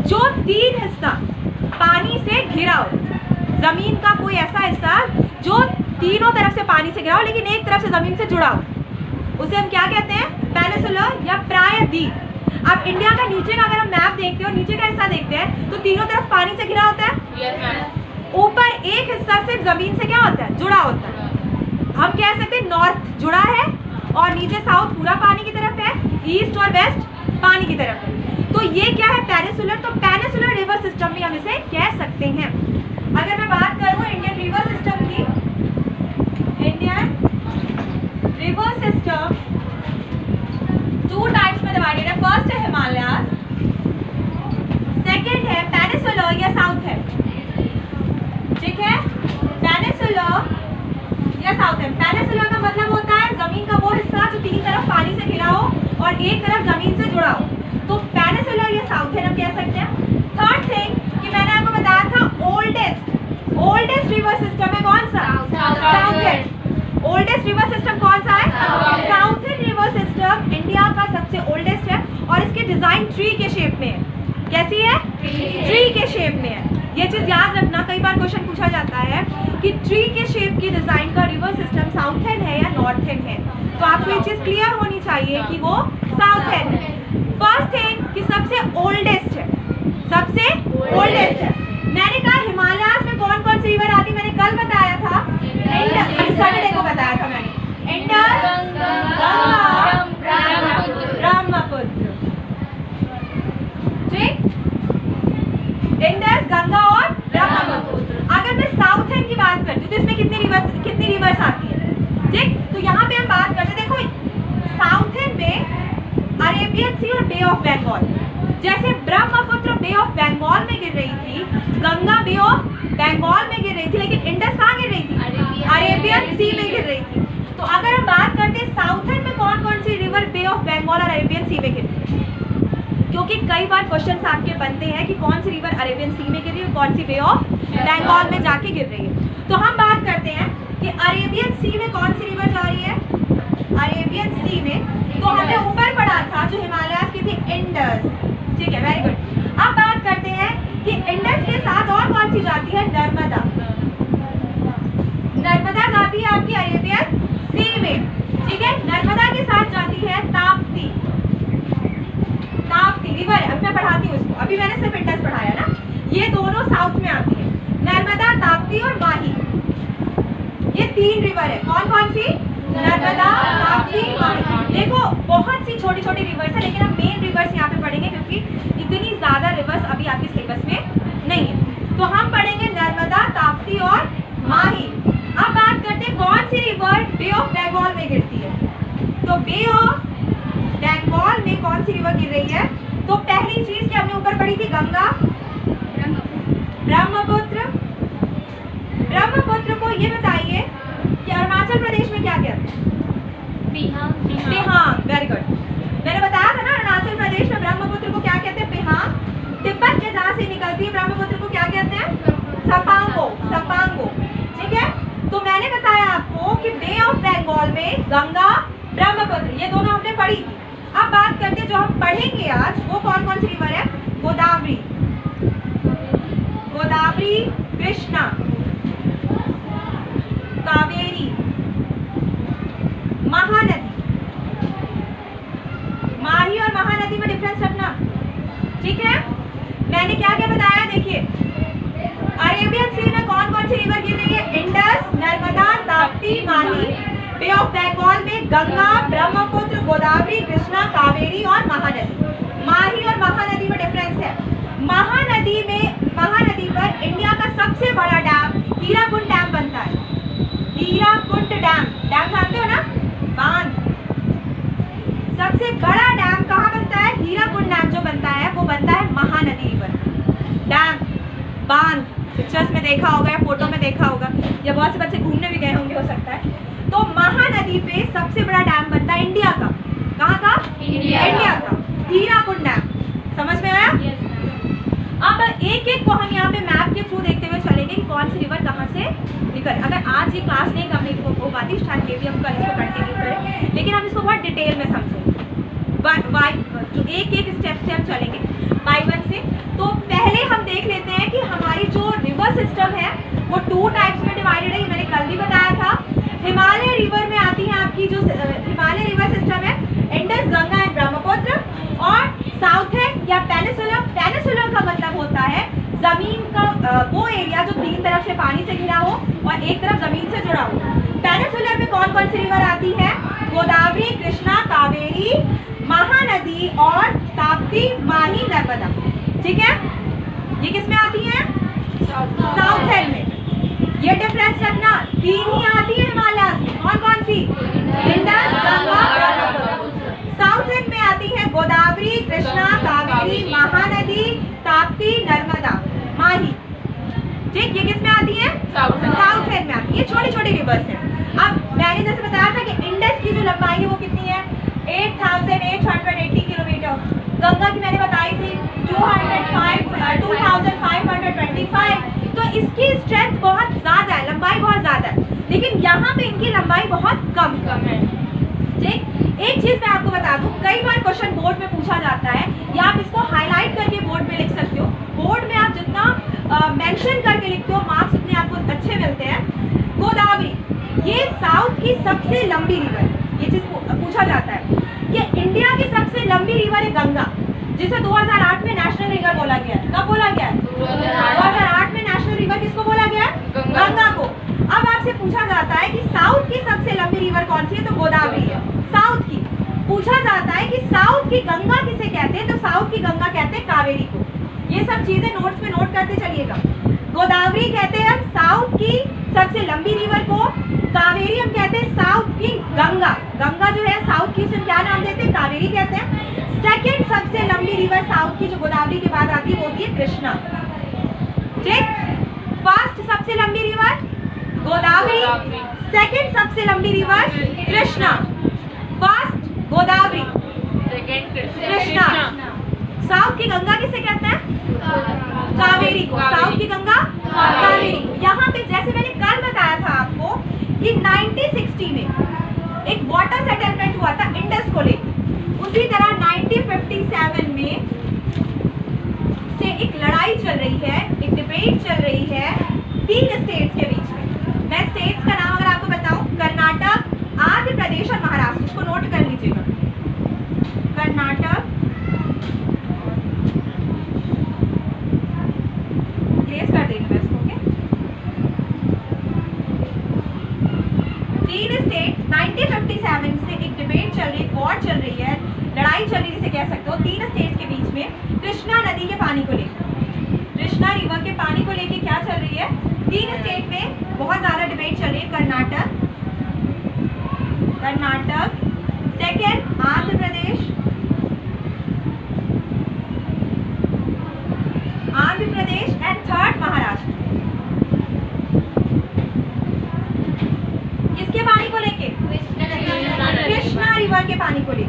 जो 3 हिस्सा पानी से घिरा हो, जमीन का कोई ऐसा हिस्सा जो तीनों तरफ से पानी से घिरा हो लेकिन एक तरफ से जमीन से जुड़ा हो, उसे हम क्या कहते हैं? पेनिसुलर या प्रायद्वीप। अब इंडिया का नीचे का अगर हम मैप देखते हो, नीचे का हिस्सा देखते हैं तो तीनों तरफ पानी से घिरा होता है। ऊपर एक हिस्सा सिर्फ जमीन से क्या होता है? जुड़ा होता है। हम कह सकते हैं नॉर्थ जुड़ा है और नीचे साउथ पूरा पानी की तरफ है, ईस्ट और वेस्ट पानी की तरफ है। तो ये क्या है? पेनिसुलर। तो पेनिसुलर रिवर सिस्टम भी हम इसे कह सकते हैं। अगर मैं बात करूँ इंडियन रिवर सिस्टम की, इंडियन रिवर सिस्टम 2 टाइप्स में डिवाइडेड है। फर्स्ट है हिमालयाज, सेकंड है पेनिसुलर या साउथ है। ठीक है, पेनिसुलर या साउथ है। पेनिसुलर का मतलब होता है जमीन का वो हिस्सा जो तीन तरफ पानी से घिरा हो और एक तरफ जमीन से जुड़ा हो, तो पेनिसुलर या साउथ है हम कह सकते हैं। थर्ड थिंग कि मैंने आपको बताया था ओल्डेस्ट रिवर सिस्टम है कौन सा? साउथ। ओल्डेस्ट रिवर सिस्टम कौन सा है? साउथर्न रिवर सिस्टम इंडिया का सबसे ओल्डेस्ट है और इसकी डिजाइन ट्री के शेप में है। कैसी है? ट्री के शेप में है। ये चीज याद रखना, कई बार क्वेश्चन पूछा जाता है कि ट्री के शेप की डिजाइन का रिवर सिस्टम साउथर्न है या नॉर्थर्न है, तो आपको ये चीज क्लियर होनी चाहिए कि वो साउथर्न है। फर्स्ट थिंग कि सबसे ओल्डेस्ट है, सबसे ओल्डेस्ट है। मैंने कहा हिमालयाज में कौन कौन सी रिवर आती? मैंने कल बताया था, सैटरडे को बताया था मैंने। इंडस, गंगा, ब्रह्मपुत्र। ठीक, इंडस, गंगा और ब्रह्मपुत्र। अगर मैं साउथर्न की बात करती हूँ तो इसमें कितनी रिवर्स आती है? ठीक, तो यहाँ पे हम बात करते हैं, देखो साउथर्न में अरेबियन सी और बे ऑफ बंगाल। जैसे ब्रह्मपुत्र बे ऑफ बंगाल में गिर रही थी, गंगा बे ऑफ बंगाल में गिर रही थी, लेकिन इंडस कहाँ गिर रही थी? अरेबियन सी में गिर रही थी। तो अगर हम बात करते हैं साउथर्न में कौन कौन सी रिवर बे ऑफ बंगाल और अरेबियन सी में गिरती है, क्योंकि कई बार क्वेश्चन आपके बनते हैं कि कौन सी रिवर अरेबियन सी में गिर रही है, कौन सी बे ऑफ बंगाल में जाके गिर रही है। तो हम बात करते हैं कि अरेबियन सी में कौन सी रिवर जा रही है? अरेबियन सी में तो हमने ऊपर पढ़ा था जो हिमालयाज की थी इंडस। ठीक है, वेरी गुड। अब बात करते हैं कि इंडस के साथ और कौन सी जाती है? नर्मदा। नर्मदा जाती है आपकी अरेबियन सी में। ठीक है, नर्मदा के साथ जाती है ताप्ती। ताप्ती रिवर है, अब मैं पढ़ाती हूँ इसको, अभी मैंने सिर्फ इंडस पढ़ाया ना। ये दोनों साउथ में आती है, नर्मदा, ताप्ती और माही। ये 3 रिवर है। कौन कौन सी? नर्मदा, ताप्ती, माही। देखो बहुत सी छोटी छोटी रिवर्स है, लेकिन हम मेन रिवर्स यहाँ पे पढ़ेंगे क्योंकि इतनी ज्यादा रिवर्स अभी आपके सिलेबस में नहीं है। तो हम पढ़ेंगे नर्मदा, ताप्ती और माही। अब बात करते हैं कौन सी रिवर बे ऑफ बंगाल में गिरती है। तो बे ऑफ बंगाल में कौन सी रिवर गिर रही है? तो पहली चीज कि हमने ऊपर पढ़ी थी गंगा, ब्रह्मपुत्र। ब्रह्मपुत्र को ये बताइए कि अरुणाचल प्रदेश में क्या कहते हैं? बिहांग। Very good. मैंने बताया था ना अरुणाचल प्रदेश में ब्रह्मपुत्र को क्या कहते हैं? बिहांग। तिब्बत में जहाँ से निकलती है ब्रह्मपुत्र को क्या कहते हैं? सपांगो। सपांगो। ठीक है, तो मैंने बताया आपको कि बे ऑफ बंगाल में गंगा, ब्रह्मपुत्र ये दोनों हमने पढ़ी थी। अब बात करते हैं जो हम पढ़ेंगे आज वो कौन कौन सी रिवर है? गोदावरी, गोदावरी, कृष्णा, कावेरी, महानदी। माही और महानदी में डिफरेंस रखना। ठीक है, मैंने क्या क्या बताया? देखिए अरेबियन सी में कौन कौन सी रिवर गिर रही है? इंडस, नर्मदा, ताप्ती, माही। बे ऑफ बंगाल में गंगा, ब्रह्मपुत्र, गोदावरी, कृष्णा, कावेरी और महानदी। माही और महानदी में डिफरेंस है। महानदी पर इंडिया का सबसे बड़ा डैम हीराकुंड डैम बनता है। हीराकुंड डैम, डैम जानते हो ना? बांध। सबसे बड़ा डैम कहाँ बनता है? हीराकुंड डैम जो बनता है वो बनता है महानदी रिवर। डैम, बांध पिक्चर्स में देखा होगा या फोटो में देखा होगा या बहुत से बच्चे घूमने भी गए होंगे हो सकता है। तो महानदी पे सबसे बड़ा डैम बनता है इंडिया का। कहाँ का? इंडिया का हीराकुंड डैम। समझ में आया? अब एक एक को हम यहाँ पे मैप के थ्रू देखते हुए चलेंगे कि कौन सी रिवर कहाँ से निकल। अगर आज ये क्लास नहीं कंप्लीट हो पाती स्टार्ट के भी हम कल इसको कंटिन्यू करें, लेकिन हम इसको बहुत डिटेल में समझेंगे। जो एक एक स्टेप से हम चलेंगे बाय वन से। तो रिवर सिस्टम है वो 2 टाइप्स में डिवाइडेड है, ये मैंने कल भी बताया था। हिमालय रिवर में आती है आपकी जो हिमालय रिवर सिस्टम है इंडस, गंगा एंड ब्रह्मपुत्र। और साउथ है या पेनिसुलर, पेनिसुलर का मतलब होता है जमीन का वो एरिया जो 3 तरफ से पानी से घिरा हो और एक तरफ जमीन से जुड़ा हो। पेनिसुलर में कौन कौन सी रिवर आती है? गोदावरी, कृष्णा, कावेरी, महानदी और ताप्ती, माही, नर्मदा। ठीक है, ये किस में आती है? साउथ एंड में। ये डिफरेंस रखना, 3 ही आती है हिमालय में। कौन कौन सी? Indus, Ganga, Brahmaputra. South end में आती है गोदावरी, कृष्णा, कावेरी, महानदी, ताप्ती, नर्मदा, माही। ठीक, ये किस में आती है? साउथ एंड में आती है। ये छोटी छोटी रिवर्स हैं। अब मैंने जैसे बताया था कि इंडस की जो लंबाई है वो कितनी है? 8,880 किलोमीटर। गंगा की मैंने बताई थी 2525। तो इसकी स्ट्रेंथ बहुत ज्यादा है, लंबाई बहुत ज्यादा है, लेकिन यहाँ पे इनकी लंबाई बहुत कम है। ठीक, एक चीज मैं आपको बता दूं, कई बार क्वेश्चन बोर्ड में पूछा जाता है या आप इसको हाईलाइट करके बोर्ड में लिख सकते हो। बोर्ड में आप जितना मेंशन करके लिखते हो मार्क्स उतने आपको अच्छे मिलते हैं। गोदावरी ये साउथ की सबसे लंबी रिवर, ये चीज पूछा जाता है कि इंडिया की सबसे लंबी रिवर है गंगा, जिसे 2008 में नेशनल रिवर बोला गया है। कब बोला गया है? 2008 में नेशनल रिवर किसको बोला गया है? गंगा को। अब आपसे पूछा जाता है कि साउथ की सबसे लंबी रिवर कौन सी है? तो गोदावरी है साउथ की। पूछा जाता है कि साउथ की गंगा किसे कहते हैं? तो साउथ की गंगा कहते हैं कावेरी को। ये सब चीजें नोट्स में नोट करते चलिएगा। गोदावरी कहते हैं हम साउथ की सबसे लंबी रिवर को, कावेरी हम कहते हैं साउथ की गंगा। गंगा जो है साउथ की, क्या नाम देते हैं? कावेरी कहते हैं। सेकंड सबसे लंबी रिवर साउथ की जो गोदावरी के बाद आती है वो होती है कृष्णा। ठीक, फर्स्ट सबसे लंबी रिवर गोदावरी, सेकंड सबसे लंबी river Krishna. First Godavari, second Krishna. South की गंगा किसे कहते हैं? कावेरी को। साउथ की गंगा कावेरी। यहाँ पे जैसे मैंने कल बताया था आपको कि 1960 में एक वाटर सेटलमेंट हुआ था इंडस को लेकर, उसी तरह 1957 में से एक लड़ाई चल रही है, एक डिबेट चल रही है 3 स्टेट्स के बीच में। मैं स्टेट्स का नाम अगर आपको बताऊं, कर्नाटक, आंध्र प्रदेश और महाराष्ट्र। इसको नोट कर लीजिएगा। कर्नाटक, इरेज कर देंगे मैं इसको। ओके, 3 स्टेट 1957 से एक डिबेट चल रही है, वॉर चल रही है, लड़ाई चल रही है जिसे कह सकते हो 3 स्टेट के बीच में कृष्णा नदी के पानी को लेकर। कृष्णा रिवर के पानी को लेकर क्या चल रही है? 3 स्टेट में बहुत ज्यादा डिबेट चल रही है। Karnataka, second Andhra Pradesh, and third Maharashtra. किसके पानी को लेके? कृष्णा रिवर के पानी को लेके।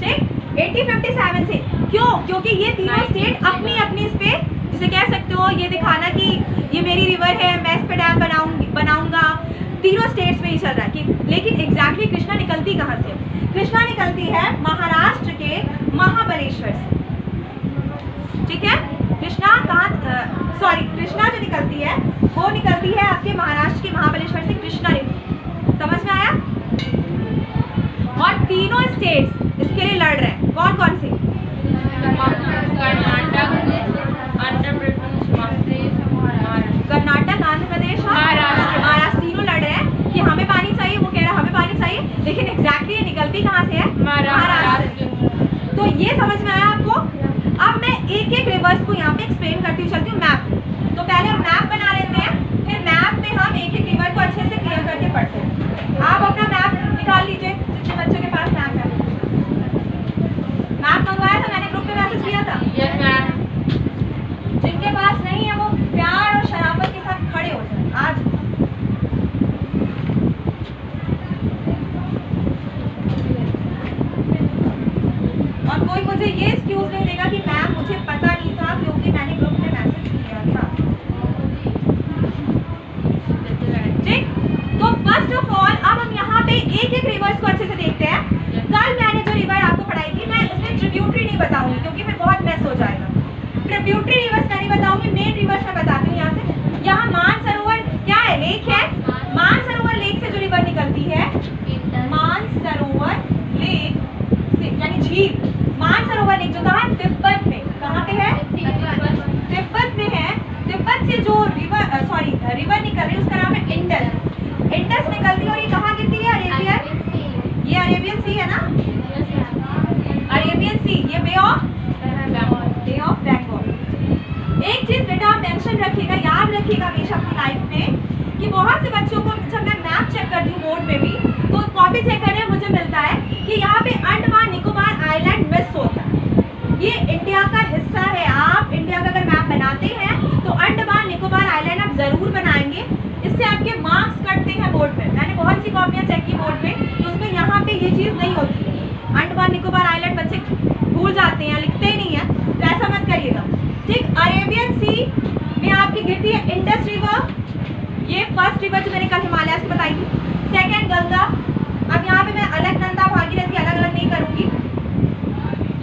ठीक, 1857 से। क्यों? क्योंकि ये तीनों स्टेट अपनी अपनी इस पे जिसे कह सकते हो ये दिखाना कि ये मेरी रिवर है, मैं इस पे डैम बनाऊंगा। तीनों स्टेट्स में ही चल रहा है कि, लेकिन एग्जैक्टली कृष्णा निकलती कहाँ से? कृष्णा निकलती है महाराष्ट्र के महाबलेश्वर से। ठीक है, कृष्णा जो निकलती है वो निकलती है आपके महाराष्ट्र के महाबलेश्वर से कृष्णा रिवर। समझ में आया? और तीनों स्टेट्स इसके लिए लड़ रहे हैं। कौन कौन से? कर्नाटक, आंध्र प्रदेश और महाराष्ट्र। तीनों लड़ रहे हैं कि हमें पानी चाहिए, वो कह रहा है हमें पानी चाहिए, लेकिन एग्जैक्टली ये निकलती कहाँ से है? महाराष्ट्र। तो ये समझ में आया आपको? अब मैं एक एक रिवर्स को यहाँ पे एक्सप्लेन करती हूँ, चलती हूँ मैप। तो पहले हम मैप बना लेते हैं, फिर मैप में हम एक एक रिवर को अच्छे से क्लियर करके पढ़ते हैं। आप अपना मैप निकाल लीजिए, जितने बच्चों के पास मैप है। मैप मंगवाया था मैंने, ग्रुप पे मैसेज किया था। Yes ma'am. जिनके पास नहीं है वो प्यार और शराफत के साथ खड़े हो जाए आज। और कोई मुझे ये एक्सक्यूज नहीं देगा कि मैम मुझे पता नहीं था क्योंकि मैंने ग्रुप में मैसेज किया था। ठीक, तो फर्स्ट ऑफ ऑल अब हम यहाँ पे एक एक रिवर्स को अच्छे से देखते हैं। कल मैंने जो रिवर आपको पढ़ाई थी, मैं उसमें ट्रिब्यूटरी नहीं बताऊंगी क्योंकि फिर बहुत मेस हो जाएगा। ट्रिब्यूटरी रिवर्स मैं नहीं बताऊंगी, मेन रिवर्स मैं बताती हूँ। यहाँ झील, मानसरोवर लेक जो कहाँ है? तिब्बत में। कहाँ पे है? तिब्बत में है। तिब्बत से जो रिवर निकल रही है उसका नाम है इंडस। इंडस निकलती है और ये कहाँ गिरती है? अरेबियन, ये अरेबियन सी है ना, अरेबियन सी, ये बे ऑफ बंगाल। एक चीज बेटा आप मेंशन रखिएगा, याद रखिएगा हमेशा अपनी लाइफ में कि बहुत से बच्चों को जब मैं मैप चेक करती हूँ बोर्ड में भी, तो कॉपी चेक करने में मुझे मिलता है कि यहाँ पे अंडमान निकोबार आइलैंड मिस होता है। ये इंडिया का हिस्सा है। आप इंडिया का अगर मैप बनाते हैं तो अंडमान निकोबार आइलैंड आप जरूर बनाएंगे, इससे आपके मार्क्स कटते हैं बोर्ड में। मैंने बहुत सी कॉपियाँ चेक की बोर्ड में, तो उसमें यहाँ पे ये चीज़ नहीं होती है। अंडमान निकोबार आइलैंड बच्चे भूल जाते हैं, लिखते ही नहीं है, तो ऐसा मत करिएगा, ठीक। अरेबियन सी में आपकी गिरती है इंडस रिवर, ये फर्स्ट रिवर जो मैंने कल हिमालय से बताई थी। सेकंड गंगा। अब यहाँ पे मैं अलकनंदा भागीरथी अलग अलग नहीं करूँगी,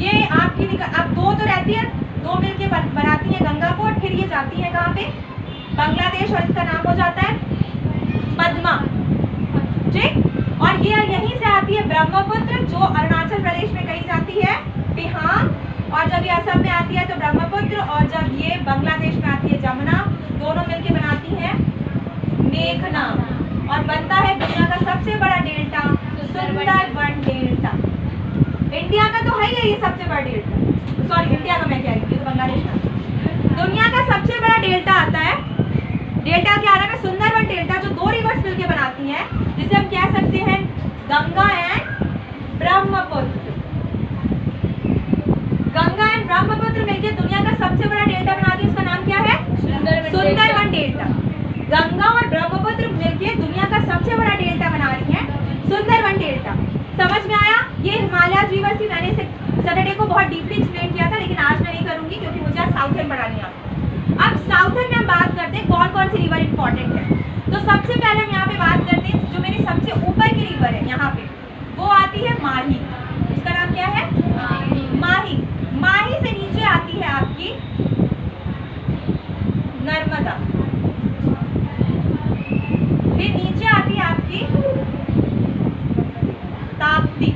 ये आपकी अब दो तो रहती है, दो मिलके बनाती है गंगा को, और फिर ये जाती है कहाँ पे? बांग्लादेश, और इसका नाम हो जाता है पद्मा, ठीक। और ये यहीं से आती है ब्रह्मपुत्र, जो अरुणाचल प्रदेश में कही जाती है बिहार, और जब ये असम में आती है तो ब्रह्मपुत्र, और जब ये बांग्लादेश में आती है जमुना, दोनों मिलके बनाती है मेघना, और बनता है दुनिया का सबसे बड़ा डेल्टा सुंदरबन डेल्टा। इंडिया का तो है ही ये सबसे बड़ा डेल्टा, सॉरी इंडिया का मैं कह रही हूँ, तो बांग्लादेश का। दुनिया का सबसे बड़ा डेल्टा आता है, डेल्टा क्या नाम है? सुंदरबन डेल्टा, जो दो रिवर्स मिलके बनाती है, जिसे हम कह सकते हैं गंगा एंड ब्रह्मपुत्र। गंगा एंड ब्रह्मपुत्र मिलकर दुनिया का सबसे बड़ा डेल्टा बनाती है, उसका नाम क्या है? सुंदरबन डेल्टा। गंगा और ब्रह्मपुत्र मिलकर दुनिया का सबसे बड़ा डेल्टा बना रही है, सुंदरबन डेल्टा। समझ में आया? ये हिमालय रिवर थी, मैंने सैटरडे को बहुत डीपली एक्सप्लेन किया था, लेकिन आज मैं नहीं करूंगी क्योंकि मुझे आज साउथर्न पढ़ानी है। अब साउथर्न में हम बात करते हैं कौन कौन सी रिवर इंपॉर्टेंट है। तो सबसे पहले हम यहाँ पे बात करते हैं जो मेरी सबसे ऊपर की रिवर है यहाँ पे, वो आती है माही। उसका नाम क्या है? माही। माही से नीचे आती है आपकी नर्मदा, फिर नीचे आती है आपकी ताप्ती।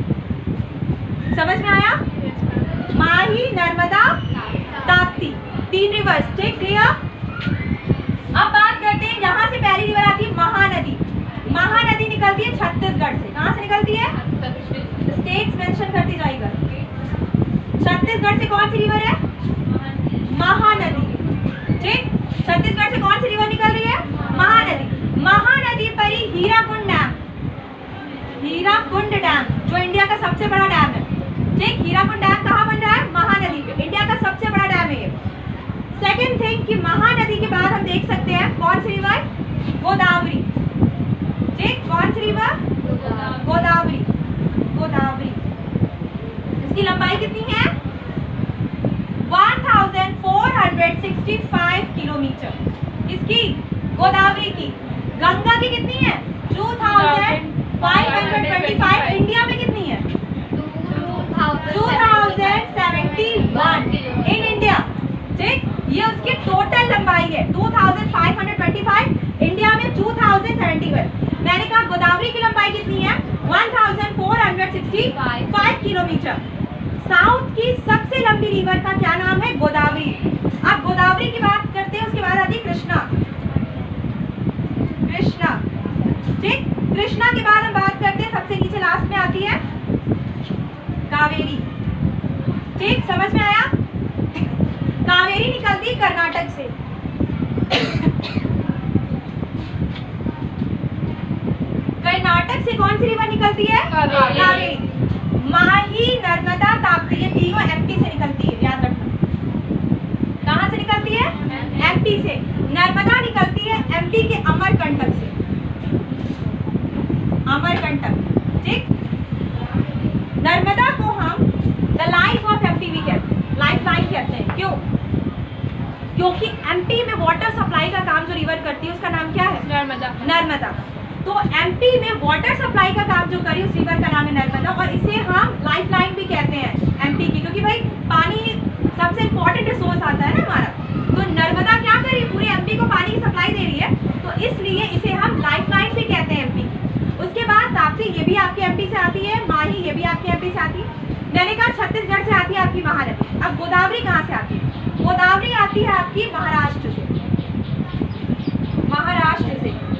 समझ में आया? माही, नर्मदा, ताप्ती, तीन रिवर्स, ठीक, क्लियर। अब बात करते हैं, यहाँ से पहली रिवर आती है महानदी। महानदी निकलती है छत्तीसगढ़ से। कहाँ से निकलती है? स्टेट्स मेंशन करते जाइएगा। छत्तीसगढ़ से कौन सी रिवर है? महानदी, ठीक। छत्तीसगढ़ से कौन सी रिवर निकल रही है? महानदी। महानदी पर ही हीराकुंड डैम, हीराकुंड डैम जो इंडिया का सबसे बड़ा डैम है, ठीक। हीराकुंड डैम कहाँ बन रहा है? महानदी पे, इंडिया का सबसे बड़ा डैम है ये। सेकेंड थिंग कि महानदी के बाद हम देख सकते हैं कौन सी रिवर? गोदावरी, ठीक। कौन सी रिवर? गोदावरी। गोदावरी, इसकी लंबाई कितनी है? 1465 किलोमीटर इसकी, गोदावरी की। गंगा की कितनी है? 2525। इंडिया में कितनी है? 2071 इन इंडिया, ठीक। ये उसकी टोटल लंबाई है 2525, इंडिया में 2071। मैंने कहा गोदावरी की लंबाई कितनी है? 1465 किलोमीटर। साउथ की सबसे लंबी रिवर का क्या नाम है? गोदावरी। अब गोदावरी की बात करते हैं, उसके बाद आती है कृष्णा। कृष्णा, ठीक। कृष्णा के बाद हम बात करते हैं, सबसे नीचे लास्ट में आती है कावेरी, ठीक। समझ में आया? कावेरी निकलती है कर्नाटक से। कर्नाटक से कौन सी रिवर निकलती है? कावेरी। माही, नर्मदा, ताप्ती, ये तीनों एमपी से निकलती है, याद रखना। कहाँ से निकलती है? एमपी से। नर्मदा निकलती है एमपी के अमरकंटक से, अमरकंटक, ठीक। नर्मदा को हम द लाइफ ऑफ एमपी भी कहते हैं, लाइफ लाइन कहते हैं। क्यों? क्योंकि एमपी में वाटर सप्लाई का काम जो रिवर करती है उसका नाम क्या है? नर्मदा। नर्मदा। तो एमपी में वाटर सप्लाई का काम जो करी उस रिवर का नाम है नर्मदा, और इसे हम लाइफ लाइन भी कहते हैं एमपी की, क्योंकि भाई पानी सबसे इंपॉर्टेंट रिसोर्स आता है ना हमारा। तो नर्मदा क्या कर रही है? पूरे एमपी को पानी की सप्लाई दे रही है, तो इसलिए इसे हम लाइफ लाइन भी कहते हैं एमपी की। उसके बाद ताप्ती, ये भी आपके एमपी से आती है। माही, ये भी आपके एमपी से आती है। मैंने कहा छत्तीसगढ़ से आती है आपकी महानदी। अब गोदावरी कहाँ से आती है? गोदावरी आती है आपकी महाराष्ट्र से,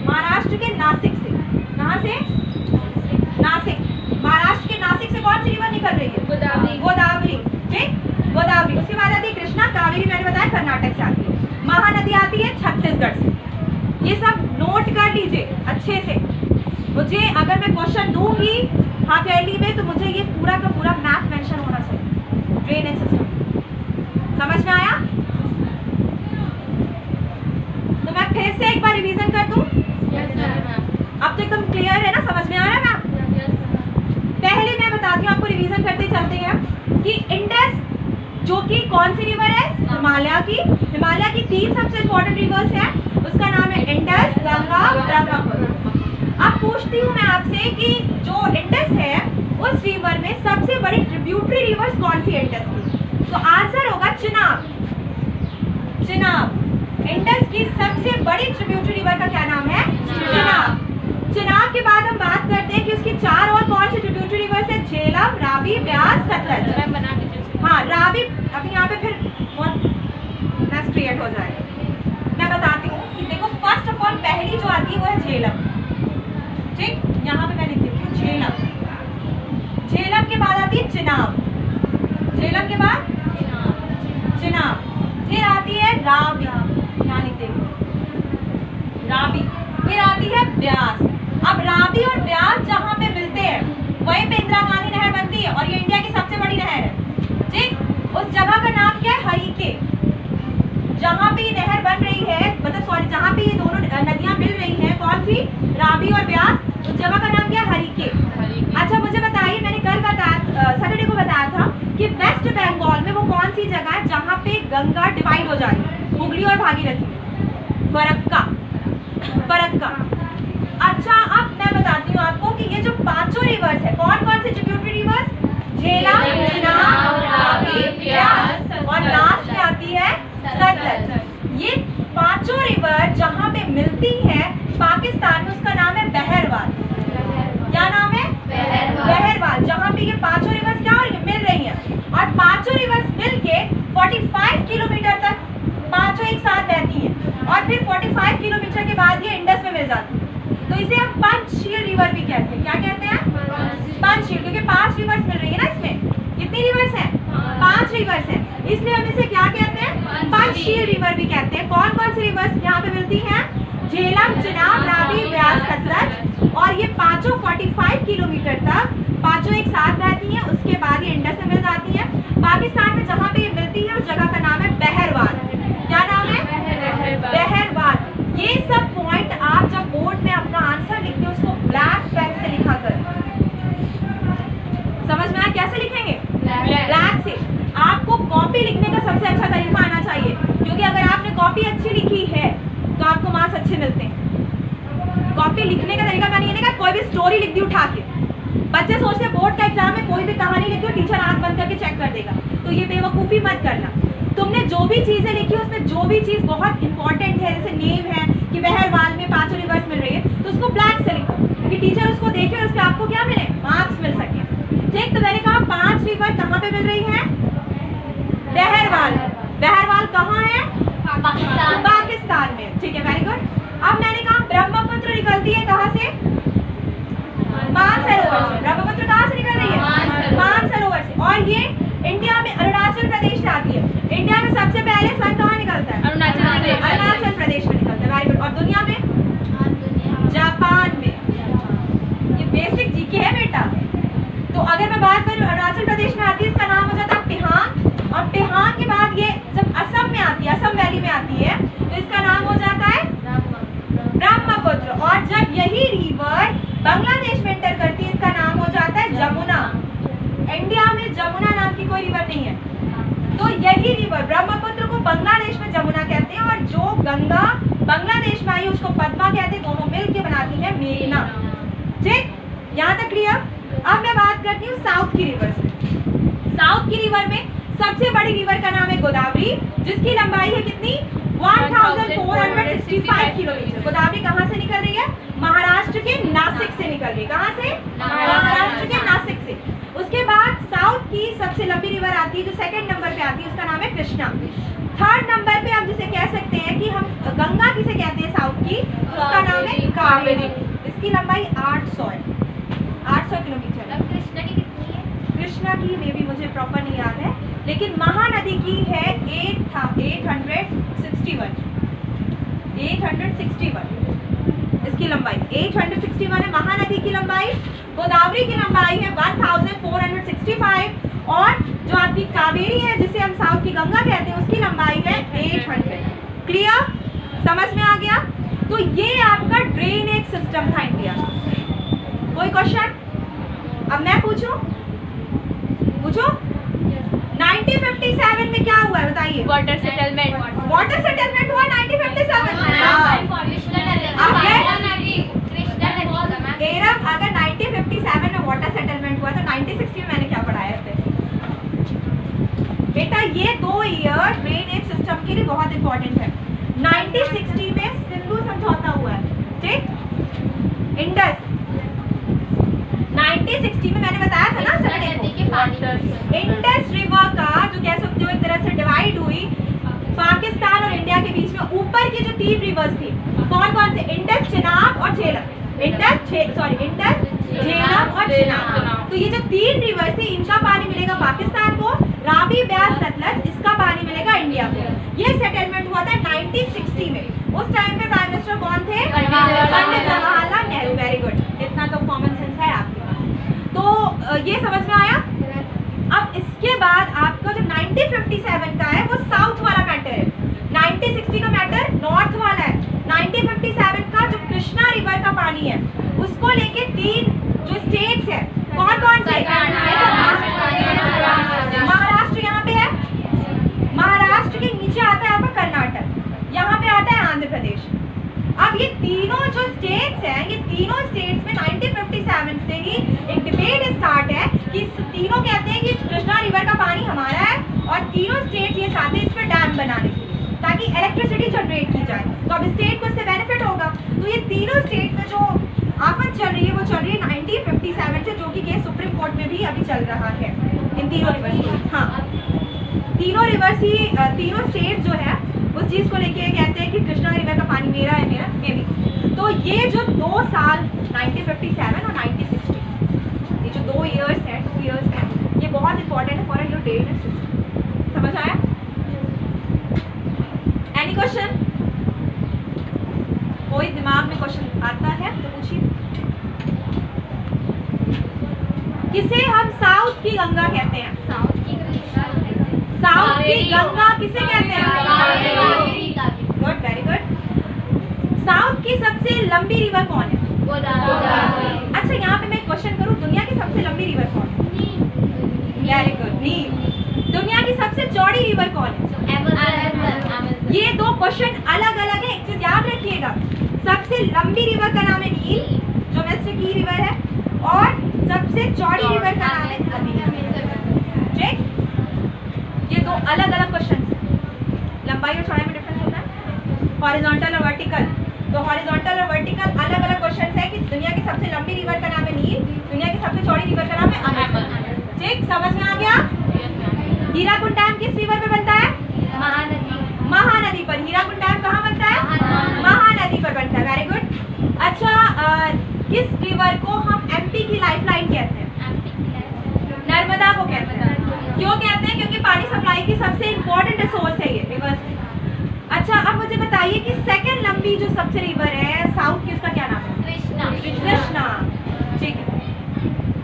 महाराष्ट्र के नासिक से। कहाँ से? नासिक। महाराष्ट्र के नासिक से कौन सी रिवर निकल रही है? गोदावरी। ठीक, गोदावरी। उसके बाद आती है कृष्णा, कावेरी मैंने बताया कर्नाटक से आती है। महानदी आती है छत्तीसगढ़ से। ये सब नोट कर लीजिए अच्छे से। मुझे अगर मैं क्वेश्चन दूंगी हाफ ईयरली में तो मुझे ये पूरा का पूरा मैप मेंशन होना चाहिए, ड्रेनेज सिस्टम। समझ में आया? तो मैं फिर से एक बार रिवीजन कर दूं? अब तो एकदम क्लियर है ना, समझ में आ रहा है मैम? पहले मैं बताती हूँ आपको, रिवीजन करते चलते हैं कि इंडस जो कि कौन सी रिवर है? हिमालय की। हिमालय की 3 सबसे इंपॉर्टेंट रिवर्स है, उसका नाम है इंडस, गंगा, ब्रह्मपुत्र। अब पूछती हूँ मैं आपसे कि जो इंडस है उस रिवर में सबसे बड़ी ट्रिब्यूटरी रिवर्स कौन सी इंडस की? तो आंसर होगा चिनाब। चिनाब। इंडस की सबसे बड़ी ट्रिब्यूटरी रिवर का क्या नाम है? चिनाब। चिनाब के बाद हम बात करते हैं कि उसकी 4 और कौन सी ट्रिब्यूटरी रिवर्स है? झेलम, रावी, ब्यास, सतलज। हाँ, रावी अभी यहाँ पे फिर मैच क्रिएट हो जाएगा। मैं बताती हूँ कि देखो, फर्स्ट ऑफ ऑल पहली जो आती है वो है झेलम। ठीक, यहाँ पे मैं लिख देती हूँ झेलम। झेलम के बाद आती है चिनाब। झेलम के बाद चिनाब। फिर आती है रावी, यहाँ लिख देती हूँ रावी। फिर आती है ब्यास। अब रावी और ब्यास जहाँ पे मिलते हैं वहीं पे इंदिरा गांधी नहर बनती है और ये इंडिया की सबसे बड़ी नहर है। ठीक, उस जगह का नाम क्या है? हरिके। जहाँ पे ये नहर बन रही है, मतलब सॉरी, जहाँ पे ये दोनों नदियाँ मिल रही हैं, कौन सी? रावी और ब्यास, उस जगह का नाम क्या है? हरिके। अच्छा मुझे बताइए, मैंने कल बताया, सैटरडे को बताया था कि वेस्ट बंगाल में वो कौन सी जगह है जहाँ पे गंगा डिवाइड हो जा रही है, हुगली और भागीरथी? फरक्का। फरक्का। अच्छा, अब मैं बताती हूँ आपको कि ये जो 5 रिवर्स है, कौन कौन सी ट्रिब्यूटरी रिवर्स? झेलम, चिनाब, रावी, ब्यास और लास्ट में आती है सतलज। ये 5 रिवर जहाँ पे मिलती है पाकिस्तान में, उसका नाम है बहरवाल। क्या नाम है? बहरवाल। जहाँ पे ये 5 रिवर्स क्या मिल रही हैं और 5 रिवर्स मिलके 45 किलोमीटर तक 5 एक साथ बहती हैं और फिर 45 किलोमीटर के बाद ये इंडस में मिल जाती है। तो इसे हम पंचशील रिवर भी कहते हैं। क्या कहते हैं? पंचशील, क्योंकि 5 रिवर्स मिल रही है ना इसमें। कितनी रिवर्स हैं? 5 रिवर्स हैं, इसलिए हम इसे क्या कहते हैं? पंचशील रिवर भी कहते हैं। कौन कौन सी रिवर्स यहाँ पे मिलती हैं? झेलम, चिनाब, रावी, ब्यास, सतलज। और ये 5 45 किलोमीटर तक 5 एक साथ बहती हैं, उसके बाद ये इंडस में मिल जाती है। पाकिस्तान में जहाँ पे ये मिलती है उस जगह का नाम है बहरवाल। क्या नाम है? बहरवाल। ये सब पॉइंट आप जब बोर्ड में अपना आंसर लिखते हो उसको ब्लैक पेन से लिखा कर। समझ में आया कैसे लिखेंगे? ब्लैक से। आपको कॉपी लिखने का सबसे अच्छा तरीका आना चाहिए, क्योंकि अगर आपने कॉपी अच्छी लिखी है तो आपको मार्क्स अच्छे मिलते हैं। कॉपी लिखने का तरीका मैंने ये नहीं कहा कोई भी स्टोरी लिख दी उठा के। बच्चे सोचते हैं बोर्ड का एग्जाम में कोई भी कहानी लिखी हो टीचर आंख बंद करके चेक कर देगा, तो ये बेवकूफ़ी मत करना। तुमने जो भी चीज़ें लिखी उसमें जो भी चीज़ बहुत इंपॉर्टेंट है, जैसे नेम है कि बहरवाल में 5 रिवर्स मिल रही है, तो उसको ब्लैक से लिखो कि टीचर उसको देखे और उस पर आपको क्या मिले? मार्क्स मिल सके। ठीक, तो मैंने कहा 5 रिवर कहाँ पे मिल रही है? बहरवाल। बहरवाल कहाँ है? पाकिस्तान में। ठीक है, वेरी गुड। अब मैंने कहा ब्रह्मपुत्र निकलती है कहाँ से? मानसरोवर से। ब्रह्मपुत्र कहाँ से निकल रही है? मानसरोवर से। और ये इंडिया में अरुणाचल प्रदेश से आती है। इंडिया में सबसे पहले सन कहाँ निकलता है? अरुणाचल प्रदेश में निकलता है। Very good. और दुनिया में? जापान में। ये बेसिक जीके है बेटा। तो अगर मैं बात करूँ अरुणाचल प्रदेश में आती है, इसका नाम हो जाता है पिहांग। और पिहांग के बाद ये जब असम में आती है, असम वैली में आती है, तो इसका नाम हो जाता है ब्रह्मपुत्र। और जब यही रिवर बांग्लादेश में एंटर करती है, इसका नाम हो जाता है जमुना। इंडिया में जमुना नाम की कोई रिवर नहीं है, तो यही रिवर ब्रह्मपुत्र को बांग्लादेश में जमुना कहते हैं और जो गंगा बांग्लादेश में आई उसको पद्मा कहते हैं। दोनों मिलकर बनाती है मेघना। ठीक, यहाँ तक क्लियर। अब मैं बात करती हूँ साउथ की रिवर से। साउथ की रिवर में सबसे बड़ी रिवर का नाम है गोदावरी, जिसकी लंबाई है कितनी? 1465 किलोमीटर। गोदावरी कहाँ से निकल रही है? महाराष्ट्र के नासिक से निकल रही है। कहाँ से? महाराष्ट्र के नासिक से। उसके बाद साउथ की सबसे लंबी रिवर आती है जो सेकंड नंबर पे आती है, उसका नाम है कृष्णा। थर्ड नंबर पे आप जिसे कह सकते हैं कि हम गंगा किसे कहते हैं साउथ की, उसका नाम है कावेरी। इसकी लंबाई 800 है, 800 किलोमीटर है। कृष्णा की कितनी है? कृष्णा की मे भी मुझे प्रॉपर नहीं याद है, लेकिन महानदी की है 861 इसकी लंबाई 861 है महानदी की लंबाई। गोदावरी की लंबाई है 1465 और जो आपकी कावेरी है जिसे हम साउथ की गंगा कहते हैं उसकी लंबाई है 800। क्लियर? समझ में आ गया? तो ये आपका ड्रेनेज सिस्टम था इंडिया का। कोई क्वेश्चन? अब मैं पूछूं? 1957 में क्या हुआ है बताइए? Water settlement. वाटर सेटलमेंट हुआ 1957 अगर 1957 में वाटर सेटलमेंट हुआ तो 1960 में मैंने क्या पढ़ाया थे बेटा? ये 2 ईयर ड्रेनेज सिस्टम के लिए बहुत इंपॉर्टेंट है। 1960 में सिंधु समझौता हुआ है, ठीक? इंडस 1960 में मैंने बताया था ना सबको, इंडस रिवर का जो कह सकते हो एक तरह से डिवाइड हुई पाकिस्तान और इंडिया के बीच में। ऊपर की जो 3 रिवर्स थी कौन कौन से? इंडस, चेनाब और झेलम। इंडस, झेलम और चेनाब। तो ये जो 3 रिवर्स थी इनका पानी मिलेगा पाकिस्तान को, रावी, ब्यास, सतलज इसका पानी मिलेगा इंडिया को। ये सेटलमेंट हुआ था 1960 में। उस टाइम पे प्राइम मिनिस्टर कौन थे? पंडित जवाहरलाल नेहरू। वेरी गुड, इतना तो कॉमन सेंस है आपके पास। तो ये समझ में आया? अब इसके बाद आपका जो 1957 का है वो साउथ वाला मैटर है, 1960 का मैटर नॉर्थ वाला है। 1957 का जो कृष्णा रिवर का पानी है उसको लेके 3 जो स्टेट्स है कौन कौन से? महाराष्ट्र यहाँ पे है, महाराष्ट्र के नीचे आता है आपका कर्नाटक, यहाँ पे आता है आंध्र प्रदेश। अब ये तीनों जो स्टेट्स हैं, ये तीनों स्टेट्स में 1957 से ही एक डिबेट स्टार्ट है कि तीनों कहते हैं कि कृष्णा रिवर का पानी हमारा है और तीनों स्टेट्स ये चाहते हैं इस पर डैम बनाने के लिए ताकि इलेक्ट्रिसिटी जनरेट की जाए। तो अब स्टेट को इससे बेनिफिट होगा। तो ये तीनों स्टेट में जो आफत चल रही है वो चल रही है 1957 से, जो कि केस सुप्रीम कोर्ट में भी अभी चल रहा है इन तीनों रिवर्स। हाँ, तीनों रिवर्स ही तीनों स्टेट जो है उस चीज को लेके कहते हैं कि कृष्णा रिवर का पानी मेरा है, मेरा मेरी। तो ये जो 2 साल 1957 और 1960 ये जो 2 इयर्स हैं, 2 इयर्स हैं, ये बहुत इंपॉर्टेंट है फॉर योर ड्रेनेज सिस्टम। समझ आया? Any question? कोई दिमाग में क्वेश्चन आता है तो पूछिए। किसे हम साउथ की गंगा कहते हैं? साउथ की गंगा किसे कहते हैं? Good, very good. साउथ की सबसे लंबी रिवर कौन है? गोदावरी। अच्छा, यहाँ पे मैं क्वेश्चन करूँ, दुनिया की सबसे लंबी रिवर कौन है? वेरी गुड, नील। दुनिया की सबसे चौड़ी रिवर कौन है? ये 2 क्वेश्चन अलग अलग है, एक चीज याद रखिएगा। सबसे लंबी रिवर का नाम है नील जो वेस्ट की रिवर है, और सबसे चौड़ी रिवर का नाम है ठीक? ये 2 अलग अलग क्वेश्चन। लंबाई और चौड़ाई में डिफरेंस होता है, हॉरिजॉन्टल और वर्टिकल। तो हॉरिजॉन्टल और वर्टिकल अलग अलग क्वेश्चन है कि दुनिया की सबसे लंबी रिवर का नाम है नील, दुनिया की सबसे चौड़ी रिवर का नाम है अमेजन। ठीक, समझ में आ गया? हीराकुंड डैम किस रिवर पे बनता है? महानदी पर। हीराकुंड डैम कहाँ बनता है? महानदी पर बनता है। Very good. अच्छा, किस रिवर को हम एमपी की लाइफलाइन कहते हैं? नर्मदा को कहते हैं। क्यों कहते हैं? क्योंकि पानी सप्लाई की सबसे इंपॉर्टेंट रिसोर्स है ये रिवर। अच्छा, अब मुझे बताइए कि सेकंड लंबी जो सबसे रिवर है साउथ की, उसका क्या नाम है? कृष्णा। ठीक है,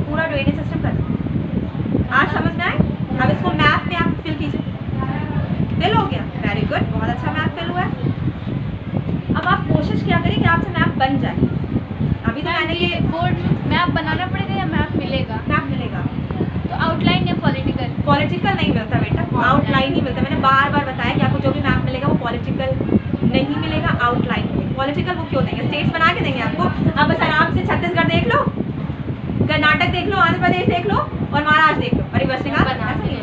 पूरा ड्रेनेज सिस्टम कर आज समझ में आए? अब इसको मैप में आप फिल कीजिए। फिल हो गया? वेरी गुड, बहुत अच्छा मैप फिल हुआ है। अब आप कोशिश क्या करें कि आपसे मैप बन जाए। अभी तो मैंने ये बोर्ड मैप बनाना पड़ेगा या मैप मिलेगा? मैप मिलेगा। तो आउटलाइन या पॉलिटिकल? पॉलिटिकल नहीं मिलता बेटा, आउटलाइन ही मिलता। मैंने बार बार बताया कि आपको जो भी मैप मिलेगा वो पॉलिटिकल नहीं मिलेगा, आउटलाइन मिलेगा। पॉलिटिकल वो क्यों देंगे? स्टेट्स बना के देंगे आपको। आप बस आराम से छत्तीसगढ़ देख लो, कर्नाटक देख लो, आंध्र प्रदेश देख लो और महाराष्ट्र देख लो और रिवर्स निकाल। ऐसा नहीं